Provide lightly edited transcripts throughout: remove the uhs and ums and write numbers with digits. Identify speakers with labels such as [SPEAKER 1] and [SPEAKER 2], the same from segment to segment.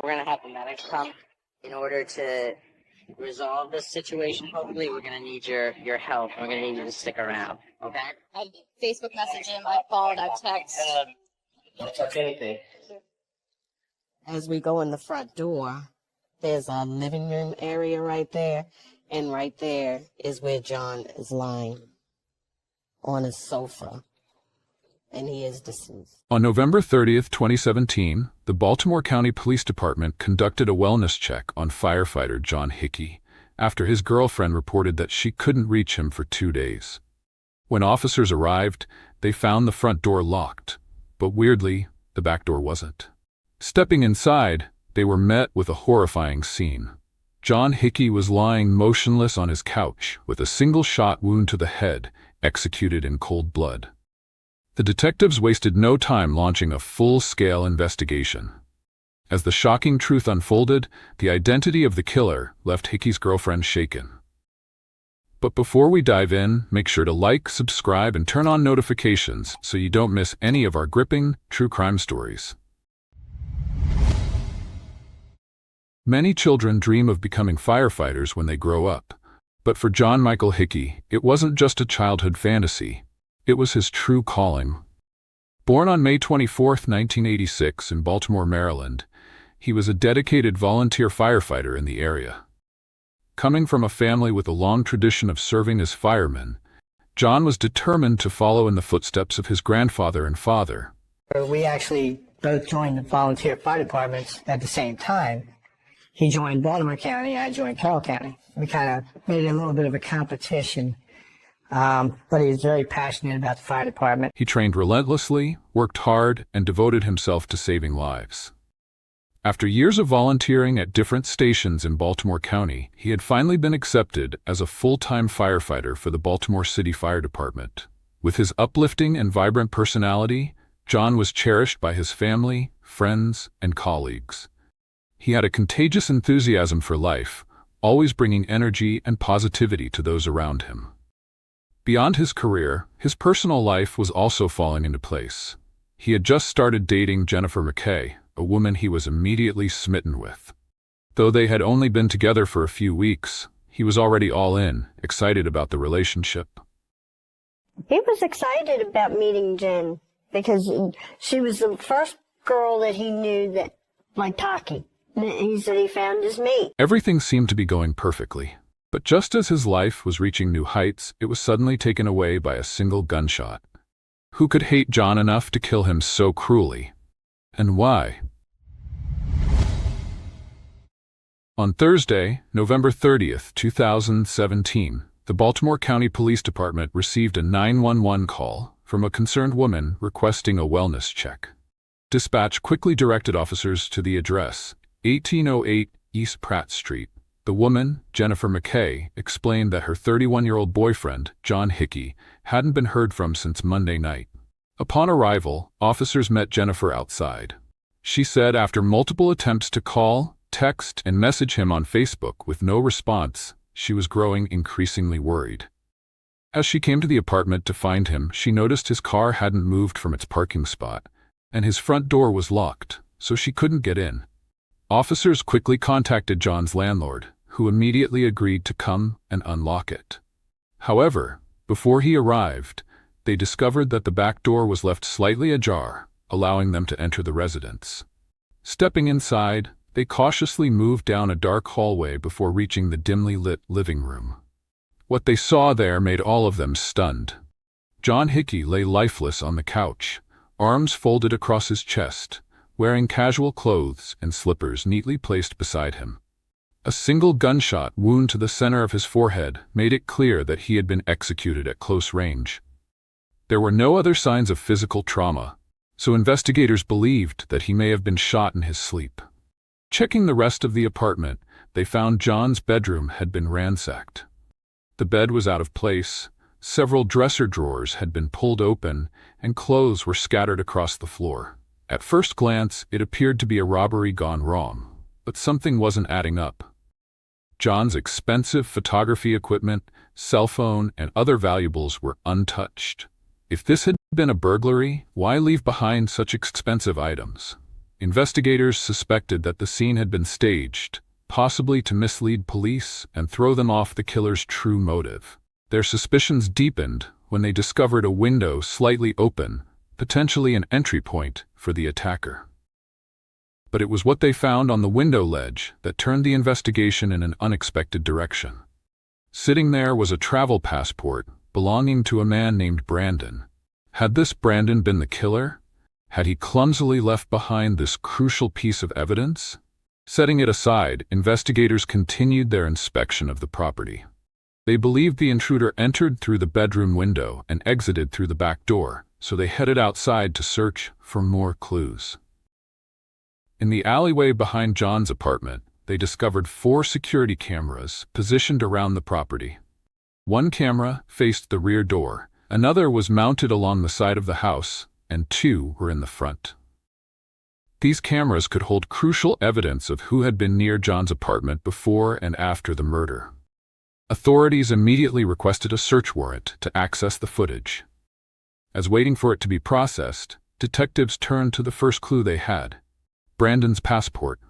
[SPEAKER 1] We're going to have the medics come in order to resolve this situation. Hopefully, we're going to need your help. We're going to need you to stick around, okay?
[SPEAKER 2] I Facebook messaged him, I called, I texted.
[SPEAKER 1] Don't touch anything. As we go in the front door, there's a living room area right there, and right there is where Jon is lying on his sofa, and he is deceased.
[SPEAKER 3] On November 30th, 2017, the Baltimore County Police Department conducted a wellness check on firefighter Jon Hickey after his girlfriend reported that she couldn't reach him for 2 days. When officers arrived, they found the front door locked, but weirdly, the back door wasn't. Stepping inside, they were met with a horrifying scene. Jon Hickey was lying motionless on his couch with a single shot wound to the head, executed in cold blood. The detectives wasted no time launching a full-scale investigation. As the shocking truth unfolded, the identity of the killer left Hickey's girlfriend shaken. But before we dive in, make sure to like, subscribe, and turn on notifications so you don't miss any of our gripping, true crime stories. Many children dream of becoming firefighters when they grow up. But for Jon Michael Hickey, it wasn't just a childhood fantasy. It was his true calling. Born on May 24, 1986 in Baltimore, Maryland, he was a dedicated volunteer firefighter in the area. Coming from a family with a long tradition of serving as firemen, Jon was determined to follow in the footsteps of his grandfather and father.
[SPEAKER 4] We actually both joined the volunteer fire departments at the same time. He joined Baltimore County, I joined Carroll County. We kind of made it a little bit of a competition, but he was very passionate about the fire department.
[SPEAKER 3] He trained relentlessly, worked hard, and devoted himself to saving lives. After years of volunteering at different stations in Baltimore County, he had finally been accepted as a full-time firefighter for the Baltimore City Fire Department. With his uplifting and vibrant personality, Jon was cherished by his family, friends, and colleagues. He had a contagious enthusiasm for life, always bringing energy and positivity to those around him. Beyond his career, his personal life was also falling into place. He had just started dating Jennifer McKay, a woman he was immediately smitten with. Though they had only been together for a few weeks, he was already all in, excited about the relationship.
[SPEAKER 5] He was excited about meeting Jen because she was the first girl that he knew that liked hockey. He said he found his mate.
[SPEAKER 3] Everything seemed to be going perfectly. But just as his life was reaching new heights, it was suddenly taken away by a single gunshot. Who could hate Jon enough to kill him so cruelly? And why? On Thursday, November 30th, 2017, the Baltimore County Police Department received a 911 call from a concerned woman requesting a wellness check. Dispatch quickly directed officers to the address, 1808 East Pratt Street. The woman, Jennifer McKay, explained that her 31-year-old boyfriend, Jon Hickey, hadn't been heard from since Monday night. Upon arrival, officers met Jennifer outside. She said after multiple attempts to call, text, and message him on Facebook with no response, she was growing increasingly worried. As she came to the apartment to find him, she noticed his car hadn't moved from its parking spot, and his front door was locked, so she couldn't get in. Officers quickly contacted Jon's landlord, who immediately agreed to come and unlock it. However, before he arrived, they discovered that the back door was left slightly ajar, allowing them to enter the residence. Stepping inside, they cautiously moved down a dark hallway before reaching the dimly lit living room. What they saw there made all of them stunned. Jon Hickey lay lifeless on the couch, arms folded across his chest, wearing casual clothes and slippers neatly placed beside him. A single gunshot wound to the center of his forehead made it clear that he had been executed at close range. There were no other signs of physical trauma, so investigators believed that he may have been shot in his sleep. Checking the rest of the apartment, they found Jon's bedroom had been ransacked. The bed was out of place, several dresser drawers had been pulled open, and clothes were scattered across the floor. At first glance, it appeared to be a robbery gone wrong, but something wasn't adding up. Jon's expensive photography equipment, cell phone, and other valuables were untouched. If this had been a burglary, why leave behind such expensive items? Investigators suspected that the scene had been staged, possibly to mislead police and throw them off the killer's true motive. Their suspicions deepened when they discovered a window slightly open, potentially an entry point for the attacker. But it was what they found on the window ledge that turned the investigation in an unexpected direction. Sitting there was a travel passport belonging to a man named Brandon. Had this Brandon been the killer? Had he clumsily left behind this crucial piece of evidence? Setting it aside, investigators continued their inspection of the property. They believed the intruder entered through the bedroom window and exited through the back door, so they headed outside to search for more clues. In the alleyway behind Jon's apartment, they discovered 4 security cameras positioned around the property. One camera faced the rear door, another was mounted along the side of the house, and 2 were in the front. These cameras could hold crucial evidence of who had been near Jon's apartment before and after the murder. Authorities immediately requested a search warrant to access the footage. As waiting for it to be processed, detectives turned to the first clue they had: Brandon's passport.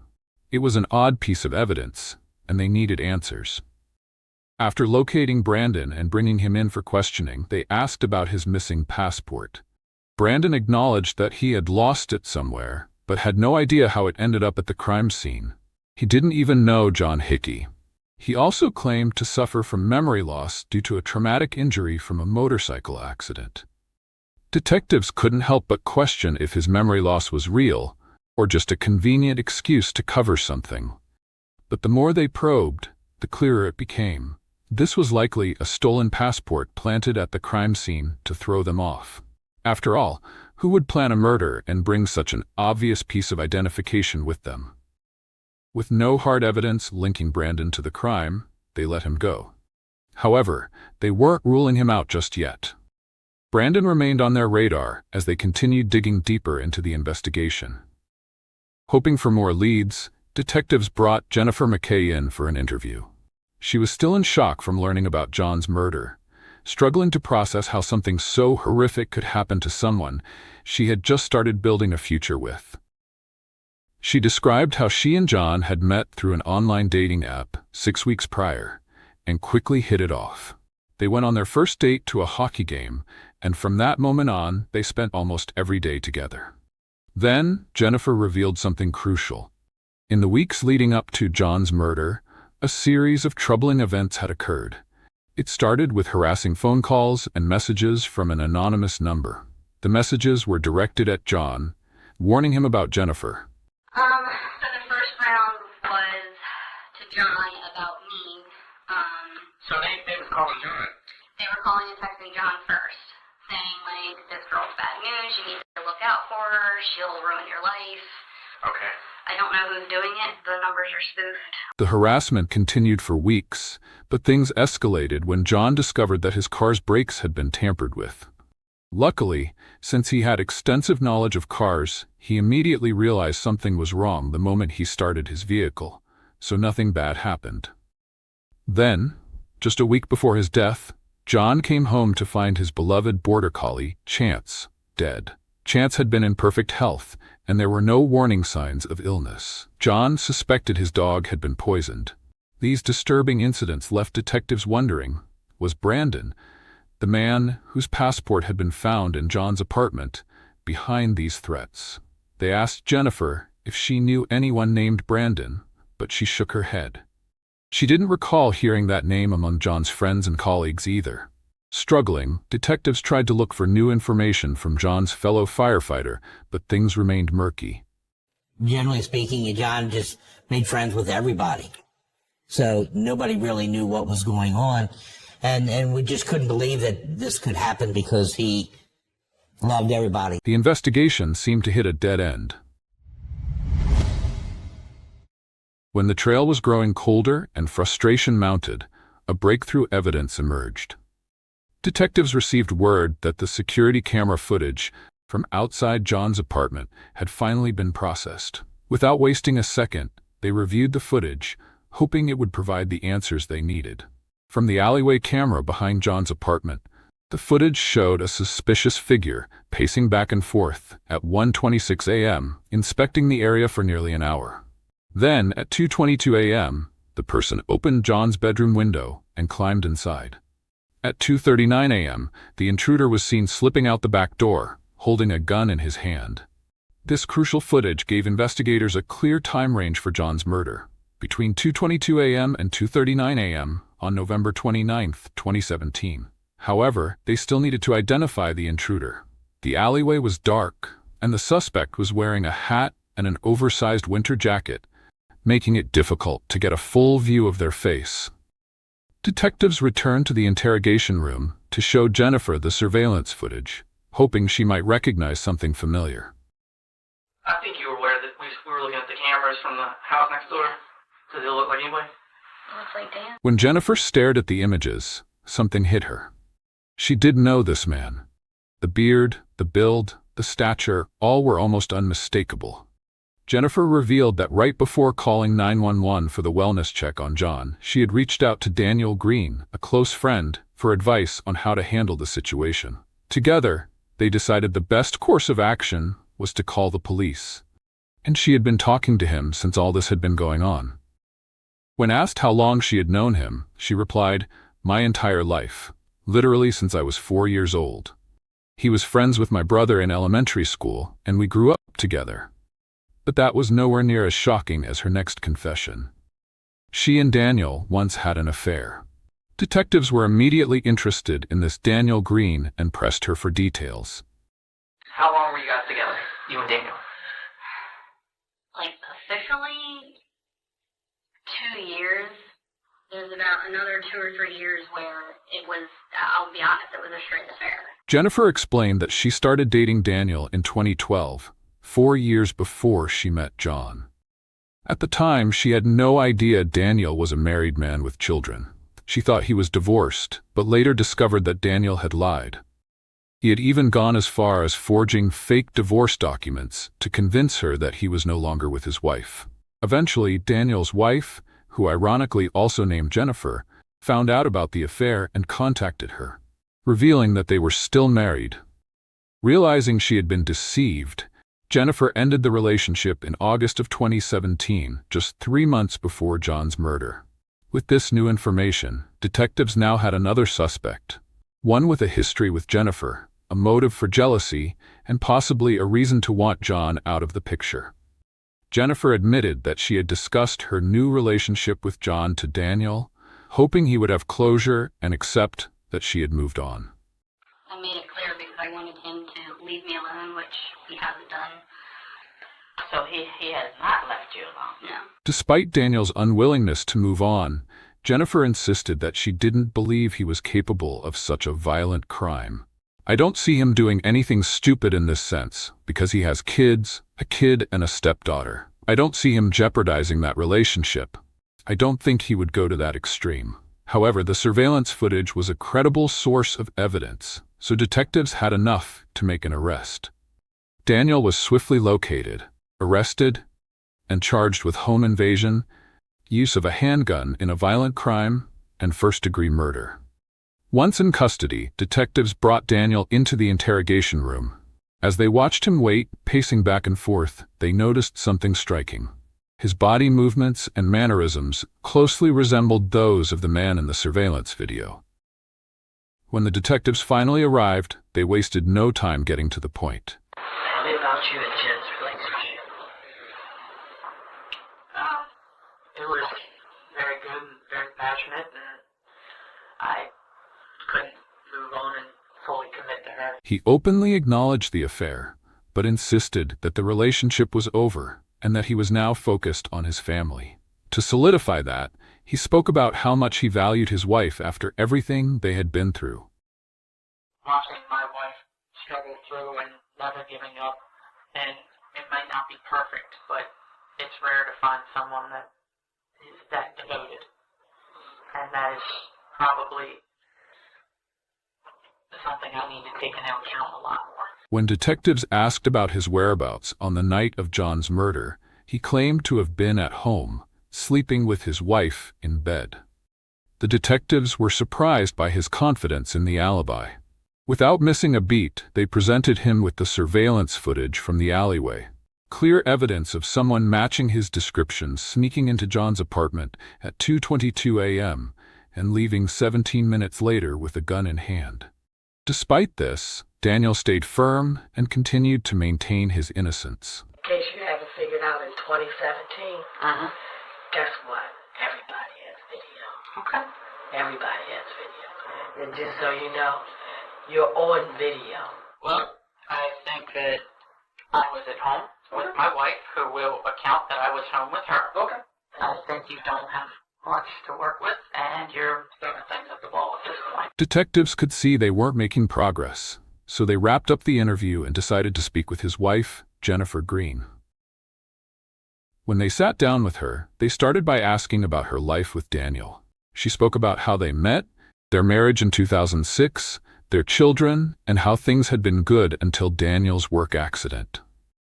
[SPEAKER 3] It was an odd piece of evidence, and they needed answers. After locating Brandon and bringing him in for questioning, they asked about his missing passport. Brandon acknowledged that he had lost it somewhere, but had no idea how it ended up at the crime scene. He didn't even know Jon Hickey. He also claimed to suffer from memory loss due to a traumatic injury from a motorcycle accident. Detectives couldn't help but question if his memory loss was real, or just a convenient excuse to cover something. But the more they probed, the clearer it became. This was likely a stolen passport planted at the crime scene to throw them off. After all, who would plan a murder and bring such an obvious piece of identification with them? With no hard evidence linking Brandon to the crime, they let him go. However, they weren't ruling him out just yet. Brandon remained on their radar as they continued digging deeper into the investigation. Hoping for more leads, detectives brought Jennifer McKay in for an interview. She was still in shock from learning about Jon's murder, struggling to process how something so horrific could happen to someone she had just started building a future with. She described how she and Jon had met through an online dating app 6 weeks prior and quickly hit it off. They went on their first date to a hockey game, and from that moment on, they spent almost every day together. Then, Jennifer revealed something crucial. In the weeks leading up to Jon's murder, a series of troubling events had occurred. It started with harassing phone calls and messages from an anonymous number. The messages were directed at Jon, warning him about Jennifer.
[SPEAKER 2] So the first round was to Jon about me.
[SPEAKER 6] So they were calling Jon?
[SPEAKER 2] They were calling and texting Jon first, saying, like, this girl's bad news, you need to look out for her, she'll ruin your life.
[SPEAKER 6] Okay.
[SPEAKER 2] I don't know who's doing it, the numbers are spoofed.
[SPEAKER 3] The harassment continued for weeks, but things escalated when Jon discovered that his car's brakes had been tampered with. Luckily, since he had extensive knowledge of cars, he immediately realized something was wrong the moment he started his vehicle, so nothing bad happened. Then, just a week before his death, Jon came home to find his beloved border collie, Chance, dead. Chance had been in perfect health, and there were no warning signs of illness. Jon suspected his dog had been poisoned. These disturbing incidents left detectives wondering, was Brandon, the man whose passport had been found in Jon's apartment, behind these threats? They asked Jennifer if she knew anyone named Brandon, but she shook her head. She didn't recall hearing that name among Jon's friends and colleagues either. Struggling, detectives tried to look for new information from Jon's fellow firefighter, but things remained murky.
[SPEAKER 7] Generally speaking, Jon just made friends with everybody. So nobody really knew what was going on. And we just couldn't believe that this could happen because he loved everybody.
[SPEAKER 3] The investigation seemed to hit a dead end. When the trail was growing colder and frustration mounted, a breakthrough evidence emerged. Detectives received word that the security camera footage from outside Jon's apartment had finally been processed. Without wasting a second, they reviewed the footage, hoping it would provide the answers they needed. From the alleyway camera behind Jon's apartment, The footage showed a suspicious figure pacing back and forth at 1:26 a.m., inspecting the area for nearly an hour. Then, at 2:22 a.m., the person opened John's bedroom window and climbed inside. At 2:39 a.m., the intruder was seen slipping out the back door, holding a gun in his hand. This crucial footage gave investigators a clear time range for John's murder, between 2:22 a.m. and 2:39 a.m. on November 29, 2017. However, they still needed to identify the intruder. The alleyway was dark, and the suspect was wearing a hat and an oversized winter jacket, making it difficult to get a full view of their face. Detectives returned to the interrogation room to show Jennifer the surveillance footage, hoping she might recognize something familiar.
[SPEAKER 6] I think you were aware that we were looking at the cameras from the house next door. Does it look like anybody?
[SPEAKER 2] It looks like Dan.
[SPEAKER 3] When Jennifer stared at the images, something hit her. She did know this man. The beard, the build, the stature, all were almost unmistakable. Jennifer revealed that right before calling 911 for the wellness check on Jon, she had reached out to Daniel Green, a close friend, for advice on how to handle the situation. Together, they decided the best course of action was to call the police, and she had been talking to him since all this had been going on. When asked how long she had known him, she replied, "My entire life. Literally since I was 4 years old. He was friends with my brother in elementary school, and we grew up together." But that was nowhere near as shocking as her next confession. She and Daniel once had an affair. Detectives were immediately interested in this Daniel Green and pressed her for details.
[SPEAKER 6] How long were you guys together, you and Daniel?
[SPEAKER 2] Like, officially, 2 years. There's about another 2 or 3 years where it was, I'll be honest, it was a straight affair.
[SPEAKER 3] Jennifer explained that she started dating Daniel in 2012, 4 years before she met Jon. At the time, she had no idea Daniel was a married man with children. She thought he was divorced, but later discovered that Daniel had lied. He had even gone as far as forging fake divorce documents to convince her that he was no longer with his wife. Eventually, Daniel's wife, who ironically also named Jennifer, found out about the affair and contacted her, revealing that they were still married. Realizing she had been deceived, Jennifer ended the relationship in August of 2017, just 3 months before Jon's murder. With this new information, detectives now had another suspect, one with a history with Jennifer, a motive for jealousy, and possibly a reason to want Jon out of the picture. Jennifer admitted that she had discussed her new relationship with Jon to Daniel, hoping he would have closure and accept that she had moved on.
[SPEAKER 2] I made it clear because I wanted him to leave me alone, which he hasn't done.
[SPEAKER 6] So he has not left you alone?
[SPEAKER 2] No.
[SPEAKER 3] Despite Daniel's unwillingness to move on, Jennifer insisted that she didn't believe he was capable of such a violent crime. "I don't see him doing anything stupid in this sense, because he has kids, a kid and a stepdaughter. I don't see him jeopardizing that relationship. I don't think he would go to that extreme." However, the surveillance footage was a credible source of evidence, so detectives had enough to make an arrest. Daniel was swiftly located, arrested, and charged with home invasion, use of a handgun in a violent crime, and first-degree murder. Once in custody, detectives brought Daniel into the interrogation room. As they watched him wait, pacing back and forth, they noticed something striking. His body movements and mannerisms closely resembled those of the man in the surveillance video. When the detectives finally arrived, they wasted no time getting to the point.
[SPEAKER 6] Tell me about you and Jen's relationship. It was very good and very passionate, and I couldn't move on and fully commit to her.
[SPEAKER 3] He openly acknowledged the affair, but insisted that the relationship was over and that he was now focused on his family. To solidify that, he spoke about how much he valued his wife after everything they had been through.
[SPEAKER 6] Watching my wife struggle through and never giving up, and it might not be perfect, but it's rare to find someone that is that devoted, and that is probably something I need to take into account a lot more.
[SPEAKER 3] When detectives asked about his whereabouts on the night of Jon's murder, he claimed to have been at home, sleeping with his wife in bed. The detectives were surprised by his confidence in the alibi. Without missing a beat, they presented him with the surveillance footage from the alleyway. Clear evidence of someone matching his description sneaking into Jon's apartment at 2:22 a.m. and leaving 17 minutes later with a gun in hand. Despite this, Daniel stayed firm and continued to maintain his innocence.
[SPEAKER 8] In case you haven't figured out, in 2017, guess what? Everybody has video.
[SPEAKER 6] Okay.
[SPEAKER 8] Everybody has video. And just so you know, you're on video.
[SPEAKER 6] Well, I think that I was at home with my wife, who will account that I was home with her.
[SPEAKER 8] Okay.
[SPEAKER 6] I think you don't have much to work with, and you're throwing things at the wall at this point.
[SPEAKER 3] Detectives could see they weren't making progress, so they wrapped up the interview and decided to speak with his wife, Jennifer Green. When they sat down with her, they started by asking about her life with Daniel. She spoke about how they met, their marriage in 2006, their children, and how things had been good until Daniel's work accident.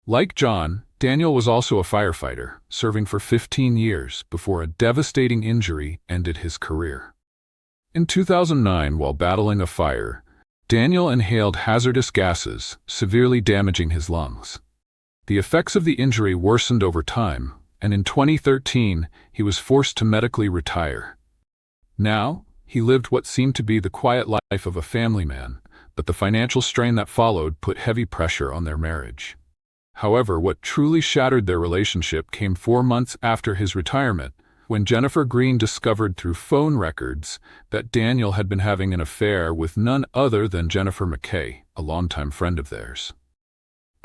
[SPEAKER 3] Like Jon, Daniel was also a firefighter, serving for 15 years before a devastating injury ended his career. In 2009, while battling a fire, Daniel inhaled hazardous gases, severely damaging his lungs. The effects of the injury worsened over time, and in 2013, he was forced to medically retire. Now, he lived what seemed to be the quiet life of a family man, but the financial strain that followed put heavy pressure on their marriage. However, what truly shattered their relationship came 4 months after his retirement, when Jennifer Green discovered through phone records that Daniel had been having an affair with none other than Jennifer McKay, a longtime friend of theirs.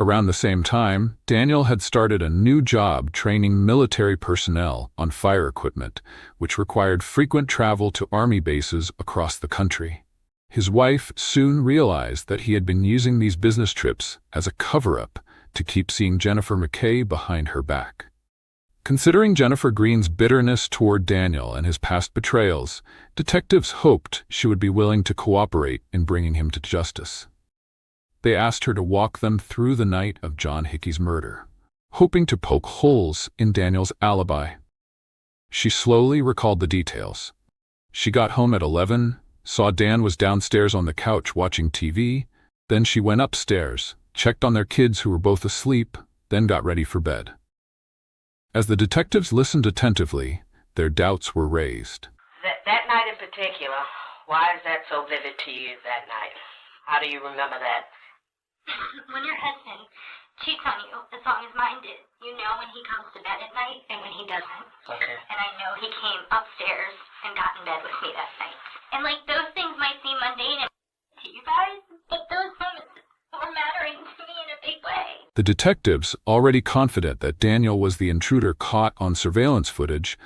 [SPEAKER 3] Around the same time, Daniel had started a new job training military personnel on fire equipment, which required frequent travel to army bases across the country. His wife soon realized that he had been using these business trips as a cover-up to keep seeing Jennifer McKay behind her back. Considering Jennifer Green's bitterness toward Daniel and his past betrayals, detectives hoped she would be willing to cooperate in bringing him to justice. They asked her to walk them through the night of Jon Hickey's murder, hoping to poke holes in Daniel's alibi. She slowly recalled the details. She got home at 11, saw Dan was downstairs on the couch watching TV, then she went upstairs, checked on their kids who were both asleep, then got ready for bed. As the detectives listened attentively, their doubts were raised.
[SPEAKER 8] That night in particular, why is that so vivid to you that night? How do you remember that?
[SPEAKER 2] When your husband cheats on you as long as mine did, you know when he comes to bed at night and when he doesn't.
[SPEAKER 8] Okay.
[SPEAKER 2] And I know he came upstairs and got in bed with me that night. And like those things might seem mundane to you guys, but those moments were mattering to me in a big way.
[SPEAKER 3] The detectives, already confident that Daniel was the intruder caught on surveillance footage,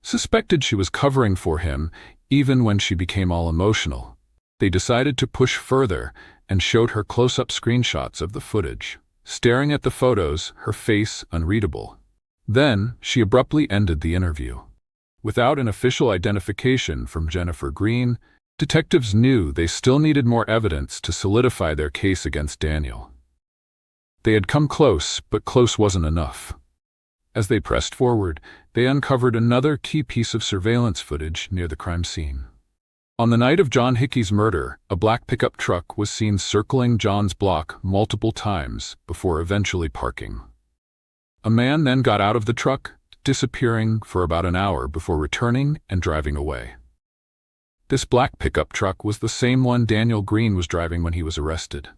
[SPEAKER 3] suspected she was covering for him even when she became all emotional. They decided to push further and showed her close-up screenshots of the footage. Staring at the photos, her face unreadable. Then, she abruptly ended the interview. Without an official identification from Jennifer Green, detectives knew they still needed more evidence to solidify their case against Daniel. They had come close, but close wasn't enough. As they pressed forward, they uncovered another key piece of surveillance footage near the crime scene. On the night of Jon Hickey's murder, a black pickup truck was seen circling Jon's block multiple times before eventually parking. A man then got out of the truck, disappearing for about an hour before returning and driving away. This black pickup truck was the same one Daniel Green was driving when he was arrested.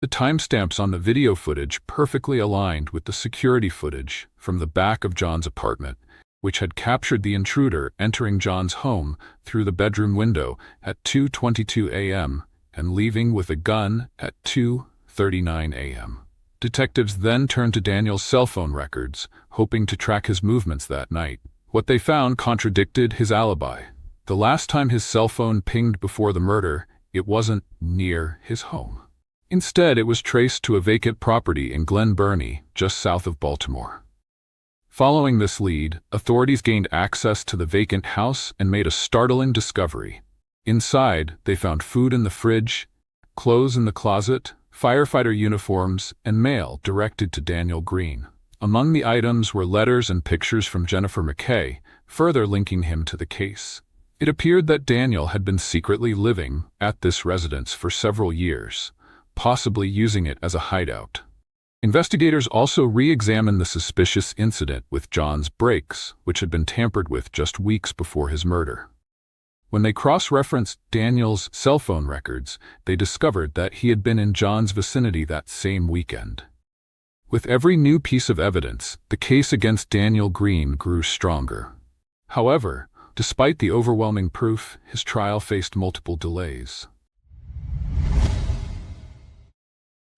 [SPEAKER 3] The timestamps on the video footage perfectly aligned with the security footage from the back of Jon's apartment, which had captured the intruder entering Jon's home through the bedroom window at 2:22 a.m. and leaving with a gun at 2:39 a.m. Detectives then turned to Daniel's cell phone records, hoping to track his movements that night. What they found contradicted his alibi. The last time his cell phone pinged before the murder, it wasn't near his home. Instead, it was traced to a vacant property in Glen Burnie, just south of Baltimore. Following this lead, authorities gained access to the vacant house and made a startling discovery. Inside, they found food in the fridge, clothes in the closet, firefighter uniforms, and mail directed to Daniel Green. Among the items were letters and pictures from Jennifer McKay, further linking him to the case. It appeared that Daniel had been secretly living at this residence for several years, possibly using it as a hideout. Investigators also re-examined the suspicious incident with Jon's brakes, which had been tampered with just weeks before his murder. When they cross-referenced Daniel's cell phone records, they discovered that he had been in Jon's vicinity that same weekend. With every new piece of evidence, the case against Daniel Green grew stronger. However, despite the overwhelming proof, his trial faced multiple delays.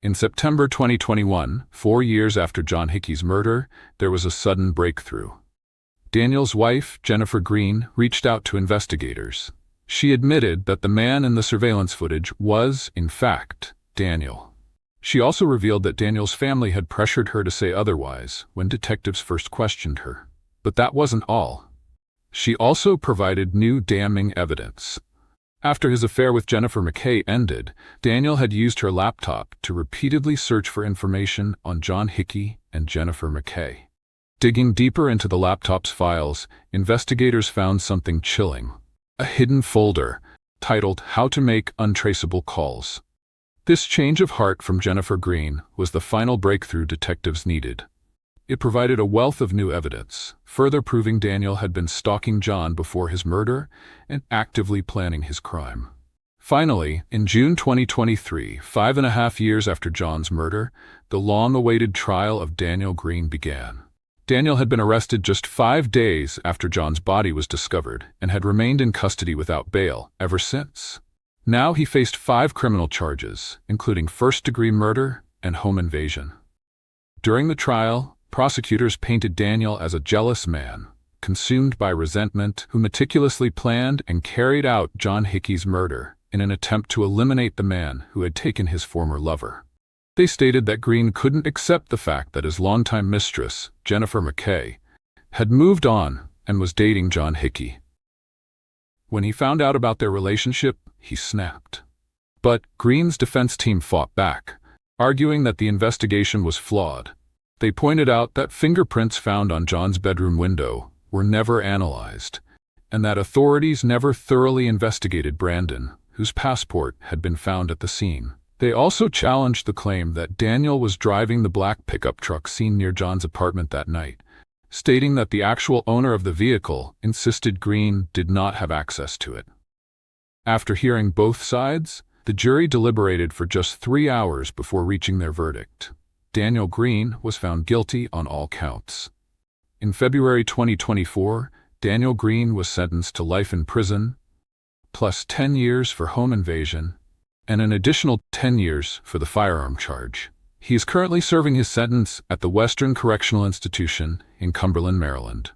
[SPEAKER 3] In September 2021, 4 years after Jon Hickey's murder, there was a sudden breakthrough. Daniel's wife, Jennifer Green, reached out to investigators. She admitted that the man in the surveillance footage was, in fact, Daniel. She also revealed that Daniel's family had pressured her to say otherwise when detectives first questioned her. But that wasn't all. She also provided new damning evidence. After his affair with Jennifer McKay ended, Daniel had used her laptop to repeatedly search for information on Jon Hickey and Jennifer McKay. Digging deeper into the laptop's files, investigators found something chilling: a hidden folder titled "How to Make Untraceable Calls." This change of heart from Jennifer Green was the final breakthrough detectives needed. It provided a wealth of new evidence, further proving Daniel had been stalking Jon before his murder and actively planning his crime. Finally, in June 2023, 5.5 years after Jon's murder, the long-awaited trial of Daniel Green began. Daniel had been arrested just 5 days after Jon's body was discovered and had remained in custody without bail ever since. Now he faced 5 criminal charges, including first-degree murder and home invasion. During the trial, prosecutors painted Daniel as a jealous man, consumed by resentment, who meticulously planned and carried out Jon Hickey's murder in an attempt to eliminate the man who had taken his former lover. They stated that Green couldn't accept the fact that his longtime mistress, Jennifer McKay, had moved on and was dating Jon Hickey. When he found out about their relationship, he snapped. But Green's defense team fought back, arguing that the investigation was flawed. They pointed out that fingerprints found on Jon's bedroom window were never analyzed, and that authorities never thoroughly investigated Brandon, whose passport had been found at the scene. They also challenged the claim that Daniel was driving the black pickup truck seen near Jon's apartment that night, stating that the actual owner of the vehicle insisted Green did not have access to it. After hearing both sides, the jury deliberated for just 3 hours before reaching their verdict. Daniel Green was found guilty on all counts. In February 2024, Daniel Green was sentenced to life in prison, plus 10 years for home invasion, and an additional 10 years for the firearm charge. He is currently serving his sentence at the Western Correctional Institution in Cumberland, Maryland.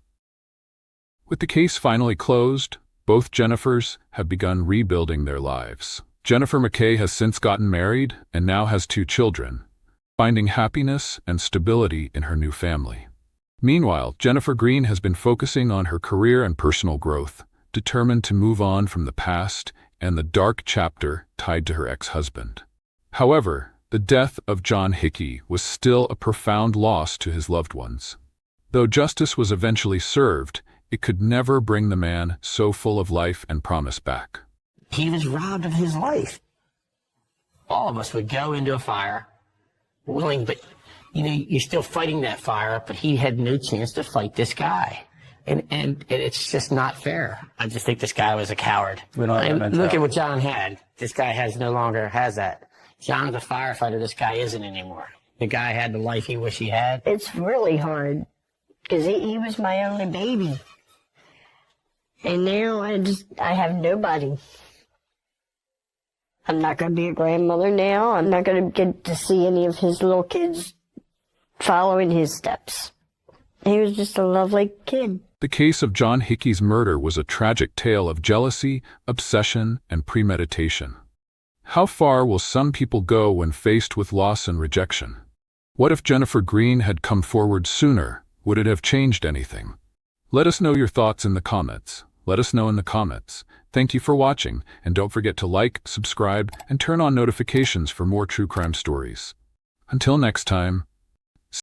[SPEAKER 3] With the case finally closed, both Jennifers have begun rebuilding their lives. Jennifer McKay has since gotten married and now has 2 children, finding happiness and stability in her new family. Meanwhile, Jennifer Green has been focusing on her career and personal growth, determined to move on from the past and the dark chapter tied to her ex-husband. However, the death of Jon Hickey was still a profound loss to his loved ones. Though justice was eventually served, it could never bring the man so full of life and promise back.
[SPEAKER 7] He was robbed of his life. All of us would go into a fire, willing, but you're still fighting that fire, but he had no chance to fight this guy. And it's just not fair. I just think this guy was a coward. Look at what Jon had. This guy no longer has that. Jon's a firefighter. This guy isn't anymore. The guy had the life he wished he had.
[SPEAKER 5] It's really hard because he was my only baby. And now I have nobody. I'm not going to be a grandmother now. I'm not going to get to see any of his little kids following his steps. He was just a lovely kid.
[SPEAKER 3] The case of Jon Hickey's murder was a tragic tale of jealousy, obsession, and premeditation. How far will some people go when faced with loss and rejection? What if Jennifer Green had come forward sooner? Would it have changed anything? Let us know your thoughts in the comments. Let us know in the comments. Thank you for watching, and don't forget to like, subscribe, and turn on notifications for more true crime stories. Until next time,